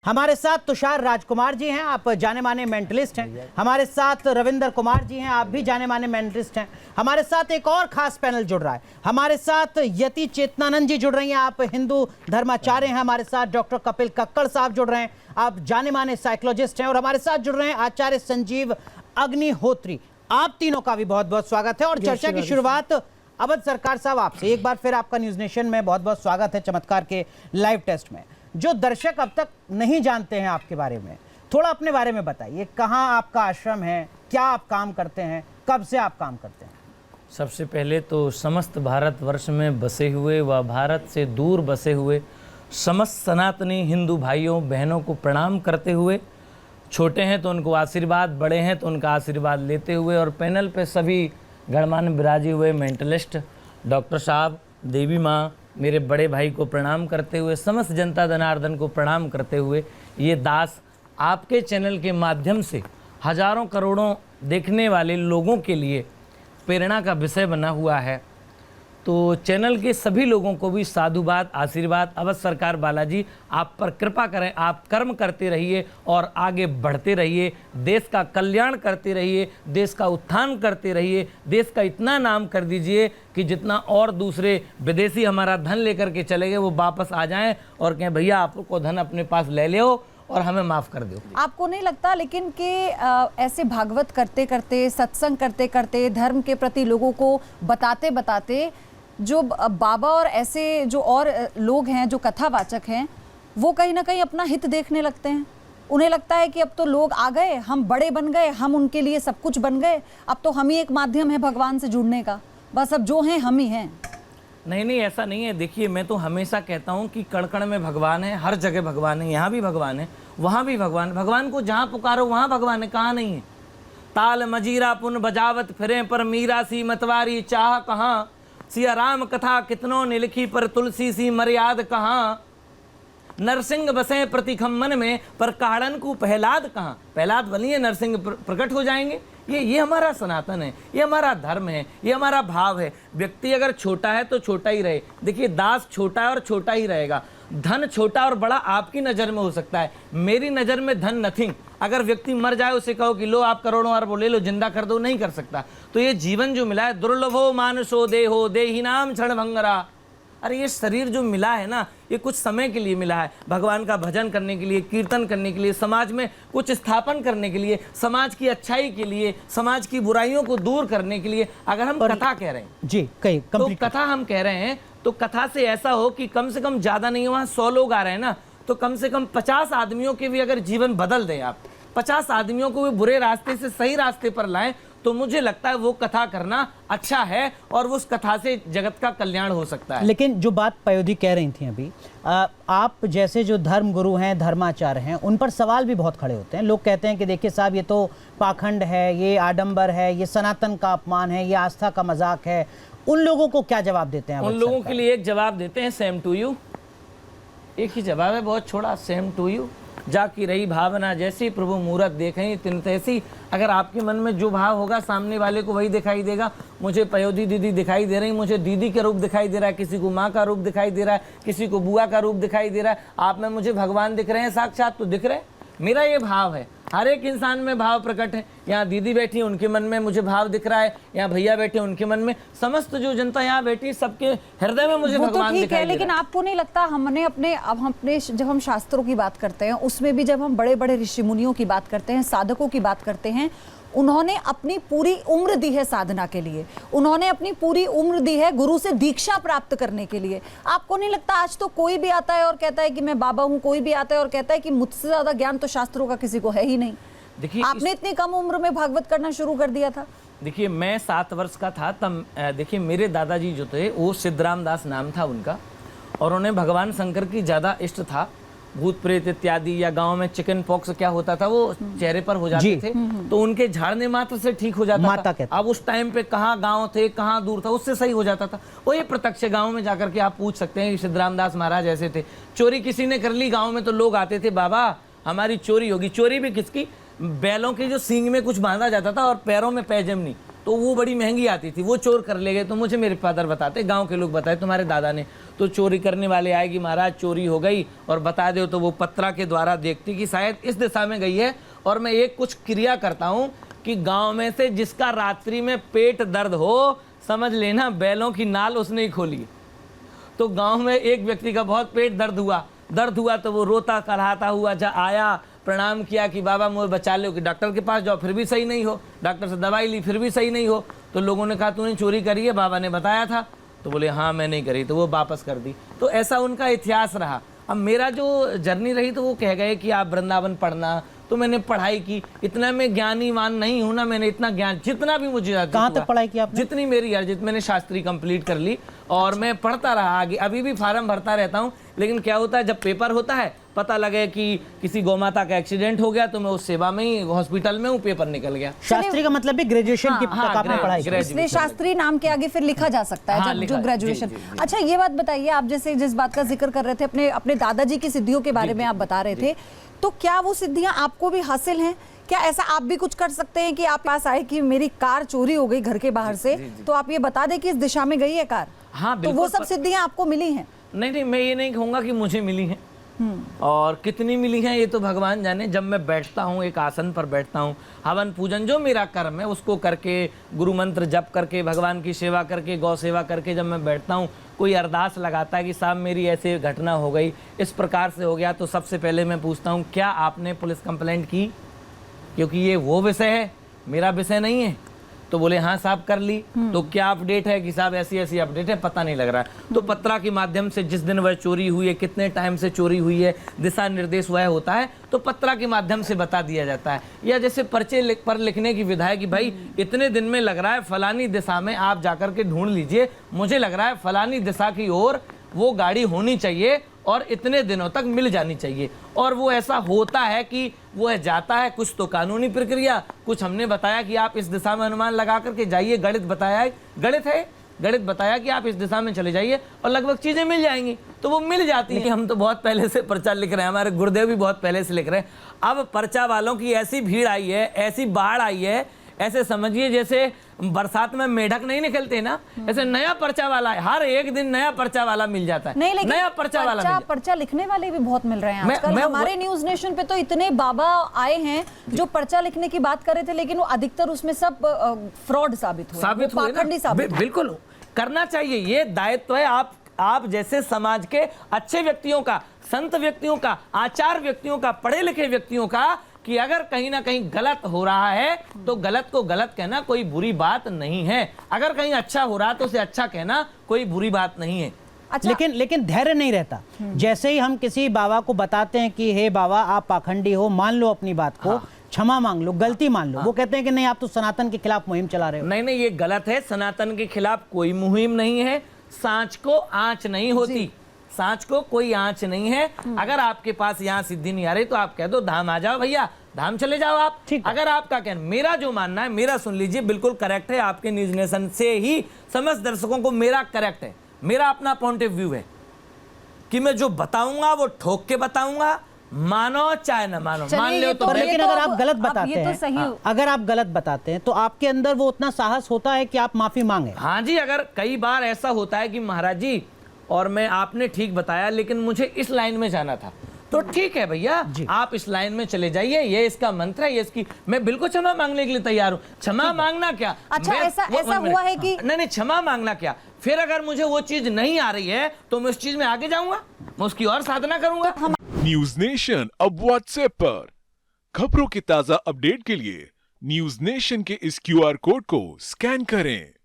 हमारे साथ तुषार राजकुमार जी हैं, आप जाने माने मेंटलिस्ट हैं। हमारे साथ रविंदर कुमार जी हैं, आप भी जाने माने मेंटलिस्ट हैं। हमारे साथ एक और खास पैनल जुड़ रहा है, हमारे साथ यति चेतनानंद जी जुड़ रही हैं, आप हिंदू धर्माचार्य हैं। हमारे साथ डॉक्टर कपिल कक्कड़ साहब जुड़ रहे हैं, आप जाने माने साइकोलॉजिस्ट हैं। और हमारे साथ जुड़ रहे हैं आचार्य संजीव अग्निहोत्री। आप तीनों का भी बहुत बहुत स्वागत है। और चर्चा की शुरुआत अवध सरकार साहब आपसे। एक बार फिर आपका न्यूज नेशन में बहुत बहुत स्वागत है चमत्कार के लाइव टेस्ट में। जो दर्शक अब तक नहीं जानते हैं आपके बारे में, थोड़ा अपने बारे में बताइए। कहाँ आपका आश्रम है, क्या आप काम करते हैं, कब से आप काम करते हैं? सबसे पहले तो समस्त भारतवर्ष में बसे हुए व भारत से दूर बसे हुए समस्त सनातनी हिंदू भाइयों बहनों को प्रणाम करते हुए, छोटे हैं तो उनको आशीर्वाद, बड़े हैं तो उनका आशीर्वाद लेते हुए, और पैनल पे सभी गणमान्य विराजे हुए मेंटलिस्ट डॉक्टर साहब, देवी माँ, मेरे बड़े भाई को प्रणाम करते हुए, समस्त जनता जनार्दन को प्रणाम करते हुए, ये दास आपके चैनल के माध्यम से हजारों करोड़ों देखने वाले लोगों के लिए प्रेरणा का विषय बना हुआ है। तो चैनल के सभी लोगों को भी साधुवाद, आशीर्वाद। अवध सरकार बालाजी आप पर कृपा करें, आप कर्म करते रहिए और आगे बढ़ते रहिए, देश का कल्याण करते रहिए, देश का उत्थान करते रहिए, देश का इतना नाम कर दीजिए कि जितना और दूसरे विदेशी हमारा धन लेकर के चले गए वो वापस आ जाएं और कहें भैया आपको धन अपने पास ले लो और हमें माफ़ कर दो। आपको नहीं लगता लेकिन कि ऐसे भागवत करते करते, सत्संग करते करते, धर्म के प्रति लोगों को बताते बताते, जो बाबा और ऐसे जो और लोग हैं जो कथावाचक हैं, वो कहीं ना कहीं अपना हित देखने लगते हैं। उन्हें लगता है कि अब तो लोग आ गए, हम बड़े बन गए, हम उनके लिए सब कुछ बन गए, अब तो हम ही एक माध्यम है भगवान से जुड़ने का, बस अब जो हैं हम ही हैं। नहीं नहीं, ऐसा नहीं है। देखिए, मैं तो हमेशा कहता हूँ कि कण कण में भगवान है, हर जगह भगवान है, यहाँ भी भगवान है, वहाँ भी भगवान। भगवान को जहाँ पुकारो वहाँ भगवान है, कहाँ नहीं है। ताल मजीरा पुन बजावत फिरे पर मीरा सी मतवारी चाह कहाँ, सिया राम कथा कितनों ने लिखी पर तुलसी सी मर्याद कहाँ, नरसिंह बसे प्रतिखम्मन में पर काड़न को पहलाद कहाँ। पहलाद बनी है, नरसिंह प्रकट हो जाएंगे। ये हमारा सनातन है, ये हमारा धर्म है, ये हमारा भाव है। व्यक्ति अगर छोटा है तो छोटा ही रहे। देखिए, दास छोटा है और छोटा ही रहेगा। धन छोटा और बड़ा आपकी नज़र में हो सकता है, मेरी नज़र में धन नथिंग। अगर व्यक्ति मर जाए उसे कहो कि लो आप करोड़ों अरबों ले लो, जिंदा कर दो, नहीं कर सकता। तो ये जीवन जो मिला है, दुर्लभो मानुषो देहो देहिनाम क्षण भंगरा। अरे ये शरीर जो मिला है ना, ये कुछ समय के लिए मिला है, भगवान का भजन करने के लिए, कीर्तन करने के लिए, समाज में कुछ स्थापन करने के लिए, समाज की अच्छाई के लिए, समाज की बुराइयों को दूर करने के लिए। अगर हम कथा कह रहे हैं जी, तो कथा हम कह रहे हैं, तो कथा से ऐसा हो कि कम से कम ज़्यादा नहीं, वहाँ 100 लोग आ रहे हैं ना, तो कम से कम 50 आदमियों के भी अगर जीवन बदल दें आप, 50 आदमियों को भी बुरे रास्ते से सही रास्ते पर लाएं, तो मुझे लगता है वो कथा करना अच्छा है और उस कथा से जगत का कल्याण हो सकता है। लेकिन जो बात पयोधी कह रही थी अभी, आप जैसे जो धर्म गुरु हैं, धर्माचार्य हैं, उन पर सवाल भी बहुत खड़े होते हैं। लोग कहते हैं कि देखिए साहब, ये तो पाखंड है, ये आडंबर है, ये सनातन का अपमान है, ये आस्था का मजाक है। उन लोगों को क्या जवाब देते हैं? उन लोगों के लिए एक जवाब देते हैं, सेम टू यू। एक ही जवाब है, बहुत छोड़ा, सेम टू यू। जाकी रही भावना जैसी, प्रभु मूरत देखें तिन तैसी। अगर आपके मन में जो भाव होगा, सामने वाले को वही दिखाई देगा। मुझे पयोधी दीदी दिखाई दे रही, मुझे दीदी का रूप दिखाई दे रहा है, किसी को माँ का रूप दिखाई दे रहा है, किसी को बुआ का रूप दिखाई दे रहा है। आप में मुझे भगवान दिख रहे हैं, साक्षात तो दिख रहे हैं। मेरा ये भाव है, हर एक इंसान में भाव प्रकट है। यहाँ दीदी बैठी है, उनके मन में मुझे भाव दिख रहा है, यहाँ भैया बैठे उनके मन में, समस्त जो जनता यहाँ बैठी सबके हृदय में मुझे भगवान ठीक दिखाई है। दे रहा है। लेकिन आपको नहीं लगता हमने जब हम शास्त्रों की बात करते हैं, उसमें भी जब हम बड़े बड़े ऋषि मुनियों की बात करते हैं, साधकों की बात करते हैं, उन्होंने अपनी पूरी उम्र दी है साधना के लिए, उन्होंने अपनी पूरी उम्र दी है गुरु से दीक्षा प्राप्त करने के लिए। आपको नहीं लगता आज तो कोई भी आता है और कहता है कि मैं बाबा हूँ, कोई भी आता है और कहता है कि मुझसे ज्यादा ज्ञान तो शास्त्रों का किसी को है ही नहीं। देखिए, आपने इतनी कम उम्र में भागवत करना शुरू कर दिया था। देखिए, मैं 7 वर्ष का था तब। देखिए, मेरे दादाजी जो थे वो सिद्धराम दास नाम था उनका, और उन्हें भगवान शंकर की ज़्यादा इष्ट था। भूत प्रेत इत्यादि या गांव में चिकन पॉक्स क्या होता था वो चेहरे पर हो जाते थे, तो उनके झाड़ने मात्र से ठीक हो जाता था। अब उस टाइम पे कहाँ गांव थे, कहाँ दूर था, उससे सही हो जाता था। वो ये प्रत्यक्ष गांव में जाकर के आप पूछ सकते हैं कि सिद्धराम दास महाराज ऐसे थे। चोरी किसी ने कर ली गाँव में तो लोग आते थे, बाबा हमारी चोरी होगी। चोरी भी किसकी? बैलों के जो सींग में कुछ बांधा जाता था और पैरों में पैजम नहीं, तो वो बड़ी महंगी आती थी, वो चोर कर ले गए। तो मुझे मेरे फादर बताते, गांव के लोग बताए तुम्हारे दादा ने, तो चोरी करने वाले आए कि महाराज चोरी हो गई और बता दो, तो वो पत्रा के द्वारा देखती कि शायद इस दिशा में गई है। और मैं एक कुछ क्रिया करता हूँ कि गांव में से जिसका रात्रि में पेट दर्द हो, समझ लेना बैलों की नाल उसने ही खोली। तो गांव में एक व्यक्ति का बहुत पेट दर्द हुआ तो वो रोता कराहता हुआ आया, प्रणाम किया कि बाबा मुझे बचा लो, कि डॉक्टर के पास जाओ फिर भी सही नहीं हो, डॉक्टर से दवाई ली फिर भी सही नहीं हो। तो लोगों ने कहा तूने चोरी करी है, बाबा ने बताया था। तो बोले हाँ मैं नहीं करी, तो वो वापस कर दी। तो ऐसा उनका इतिहास रहा। अब मेरा जो जर्नी रही तो वो कह गए कि आप वृंदावन पढ़ना, तो मैंने पढ़ाई की। इतना मैं ज्ञानीवान नहीं हूं ना, मैंने इतना ज्ञान जितना भी मुझे कहाँ तक पढ़ाई की आपने? जितनी मेरी अर्जित, मैंने शास्त्री कंप्लीट कर ली और मैं पढ़ता रहा आगे, अभी भी फार्म भरता रहता हूँ। लेकिन क्या होता है जब पेपर होता है, पता लगे कि किसी गौमाता का एक्सीडेंट हो गया, तो मैं उस सेवा में ही हॉस्पिटल में हूँ, पेपर निकल गया। शास्त्री का मतलब भी ग्रेजुएशन की तक आपने पढ़ाई की। इसलिए शास्त्री नाम के आगे फिर लिखा जा सकता है, हाँ, जब लिखा जो है। ग्रेजुएशन। जी, जी, जी। अच्छा ये बात बताइए, आप जैसे जिस बात का जिक्र कर रहे थे, अपने दादाजी की सिद्धियों के बारे में आप बता रहे थे, तो क्या वो सिद्धियां आपको भी हासिल हैं? क्या ऐसा आप भी कुछ कर सकते हैं कि आप पास आए कि मेरी कार चोरी हो गई घर के बाहर से, तो आप ये बता दें कि इस दिशा में गई है कार? हाँ तो बिल्कुल। वो सब सिद्धियां आपको मिली हैं? नहीं, मैं ये नहीं कहूँगा कि मुझे मिली हैं, और कितनी मिली हैं ये तो भगवान जाने। जब मैं बैठता हूँ, एक आसन पर बैठता हूँ, हवन पूजन जो मेरा कर्म है उसको करके, गुरु मंत्र जप करके, भगवान की सेवा करके, गौ सेवा करके जब मैं बैठता हूँ, कोई अरदास लगाता है कि साहब मेरी ऐसे घटना हो गई, इस प्रकार से हो गया, तो सबसे पहले मैं पूछता हूँ क्या आपने पुलिस कंप्लेंट की, क्योंकि ये वो विषय है, मेरा विषय नहीं है। तो बोले हाँ साहब कर ली। तो क्या अपडेट है कि साहब ऐसी ऐसी अपडेट है, पता नहीं लग रहा है। तो पत्रा के माध्यम से जिस दिन वह चोरी हुई है, कितने टाइम से चोरी हुई है, दिशा निर्देश वह होता है, तो पत्रा के माध्यम से बता दिया जाता है। या जैसे पर्चे पर लिखने की विधा है कि भाई इतने दिन में लग रहा है फलानी दिशा में, आप जाकर के ढूंढ लीजिए, मुझे लग रहा है फलानी दिशा की ओर वो गाड़ी होनी चाहिए और इतने दिनों तक मिल जानी चाहिए। और वो ऐसा होता है कि वो जाता है, कुछ तो कानूनी प्रक्रिया, कुछ हमने बताया कि आप इस दिशा में अनुमान लगा करके जाइए, गणित बताया है, गणित बताया कि आप इस दिशा में चले जाइए और लगभग चीजें मिल जाएंगी, तो वो मिल जाती है। हम तो बहुत पहले से पर्चा लिख रहे हैं, हमारे गुरुदेव भी बहुत पहले से लिख रहे हैं। अब पर्चा वालों की ऐसी भीड़ आई है, ऐसी बाढ़ आई है, ऐसे समझिए जैसे बरसात में मेढक नहीं निकलते ना, ऐसे नया पर्चा वाला है, हर एक दिन नया पर्चा वाला मिल जाता है। नहीं, लेकिन नया पर्चा लिखने वाले भी बहुत मिल रहे हैं मैं- आजकल। मैं हमारे न्यूज नेशन पे तो इतने बाबा आए हैं जो पर्चा लिखने की बात कर रहे थे, लेकिन वो अधिकतर उसमें सब फ्रॉड साबित हुए, पाखंडी साबित हुए। बिल्कुल करना चाहिए, ये दायित्व है आप जैसे समाज के अच्छे व्यक्तियों का, संत व्यक्तियों का, आचार व्यक्तियों का, पढ़े लिखे व्यक्तियों का, कि अगर कहीं ना कहीं गलत हो रहा है तो गलत को गलत कहना कोई बुरी बात नहीं है, अगर कहीं अच्छा हो रहा है तो उसे अच्छा कहना कोई बुरी बात नहीं है। अच्छा, लेकिन धैर्य नहीं रहता। जैसे ही हम किसी बाबा को बताते हैं कि हे बाबा आप पाखंडी हो, मान लो अपनी बात को, क्षमा मांग लो, गलती मान लो, वो कहते हैं कि नहीं आप तो सनातन के खिलाफ मुहिम चला रहे हो। नहीं, ये गलत है, सनातन के खिलाफ कोई मुहिम नहीं है, सांच को आंच नहीं होती, सांच को कोई आंच नहीं है। अगर आपके पास यहाँ सिद्धि नहीं आ रही तो आप कह दो धाम आ जाओ भैया, धाम चले जाओ आप। अगर आपका कहना, मेरा जो मानना है, मेरा सुन लीजिए, बिल्कुल करेक्ट है, आपके न्यूज नेशन से ही समस्त दर्शकों को मेरा करेक्ट है, मेरा अपना पॉइंट ऑफ व्यू है कि मैं जो बताऊंगा वो ठोक के बताऊंगा, मानो चाहे न मानो, मान लो तो। लेकिन अगर आप गलत बताते हैं, अगर आप गलत बताते हैं तो आपके अंदर वो उतना साहस होता है कि आप माफी मांगे? हाँ जी, अगर कई बार ऐसा होता है कि महाराज जी, और मैं आपने ठीक बताया लेकिन मुझे इस लाइन में जाना था, तो ठीक है भैया आप इस लाइन में चले जाइए, ये इसका मंत्र है, ये इसकी, मैं बिल्कुल क्षमा मांगने के लिए तैयार हूँ। क्षमा मांगना क्या? अच्छा, ऐसा हुआ है कि नहीं, क्षमा मांगना क्या, फिर अगर मुझे वो चीज नहीं आ रही है तो मैं उस चीज में आगे जाऊंगा, मैं उसकी और साधना करूंगा। न्यूज नेशन अब व्हाट्सएप पर खबरों की ताजा अपडेट के लिए न्यूज नेशन के इस QR कोड को स्कैन करें।